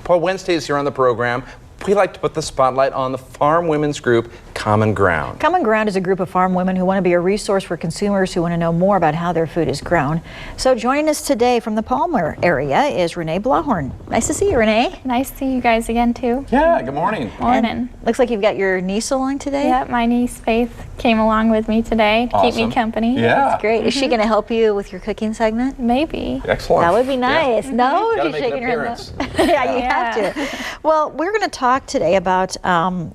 Well, Wednesdays here on the program, we like to put the spotlight on the farm women's group, CommonGround. CommonGround is a group of farm women who want to be a resource for consumers who want to know more about how their food is grown. So joining us today from the Palmer area is Rene Blauhorn. Nice to see you, Rene. Nice to see you guys again, too. Yeah, good morning. Morning. And looks like you've got your niece along today. Yep, my niece Faith came along with me today to keep me company. Yeah. That's great. Is she going to help you with your cooking segment? Maybe. Excellent. That would be nice. Yeah. No? Gotta She's make an shaking her head. appearance. Yeah, you have to. Well, we're going to talk today about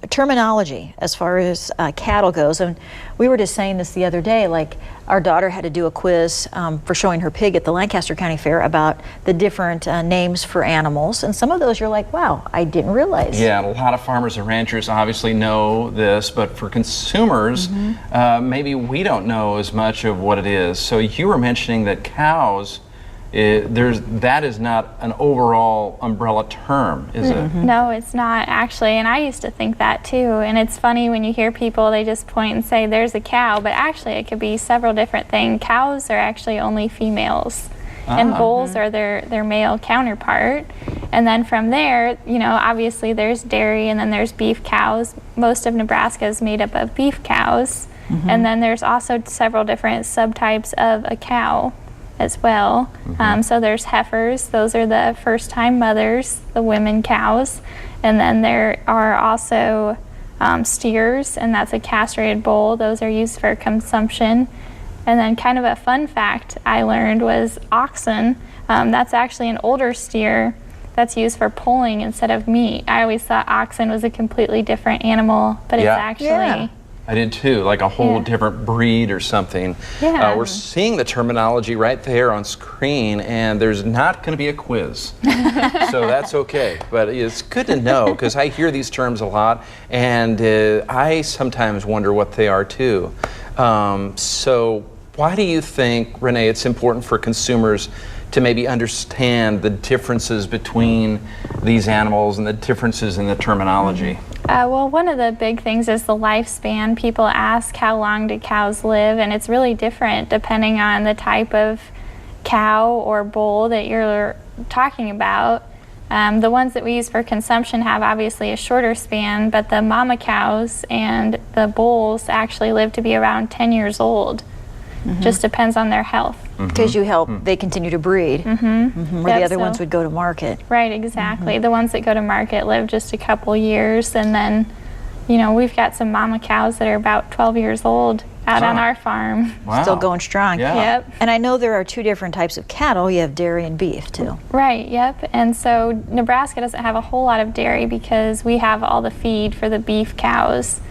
terminology as far as cattle goes. And we were just saying this the other day, like our daughter had to do a quiz for showing her pig at the Lancaster County Fair about the different names for animals. And some of those you're like, wow, I didn't realize. Yeah, a lot of farmers and ranchers obviously know this, but for consumers, maybe we don't know as much of what it is. So you were mentioning that cows, that is not an overall umbrella term, is it? No, it's not actually, and I used to think that too. And it's funny when you hear people, they just point and say there's a cow, but actually it could be several different things. Cows are actually only females, and bulls are their male counterpart. And then from there, you know, obviously there's dairy, and then there's beef cows. Most of Nebraska is made up of beef cows, and then there's also several different subtypes of a cow as well. So there's heifers, those are the first-time mothers, the women cows. And then there are also steers, and that's a castrated bull. Those are used for consumption. And then kind of a fun fact I learned was oxen. That's actually an older steer that's used for pulling instead of meat. I always thought oxen was a completely different animal, but it's actually... I did too, like a whole different breed or something. Yeah. We're seeing the terminology right there on screen, and there's not going to be a quiz. So that's okay. But it's good to know, because I hear these terms a lot, and I sometimes wonder what they are too. So why do you think, Rene, it's important for consumers to maybe understand the differences between these animals and the differences in the terminology? Well, one of the big things is the lifespan. People ask how long do cows live, and it's really different depending on the type of cow or bull that you're talking about. The ones that we use for consumption have obviously a shorter span, but the mama cows and the bulls actually live to be around 10 years old. Just depends on their health. Because you help, they continue to breed, where the other ones would go to market. Right, exactly. The ones that go to market live just a couple years, and then, you know, we've got some mama cows that are about 12 years old out on our farm. Wow. Still going strong. Yeah. Yep. And I know there are two different types of cattle. You have dairy and beef too. Right, yep. And so Nebraska doesn't have a whole lot of dairy because we have all the feed for the beef cows.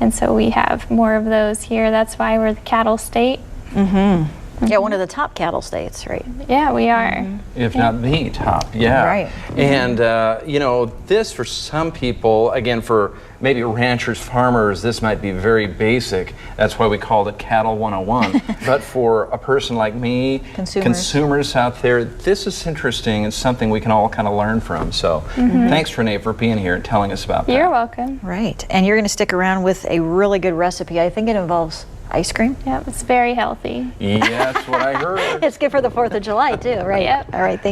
And so we have more of those here. That's why we're the cattle state. Yeah, one of the top cattle states, right? Yeah, we are. If not the top, yeah. Right. And, you know, this for some people, again, for maybe ranchers, farmers, this might be very basic. That's why we called it Cattle 101. But for a person like me, consumers out there, this is interesting. It's something we can all kind of learn from. So thanks, Rene, for being here and telling us about that. You're welcome. Right. And you're going to stick around with a really good recipe. I think it involves ice cream. Yep, it's very healthy. Yeah, that's what I heard. It's good for the 4th of July too, right? Yep. All right, thank you.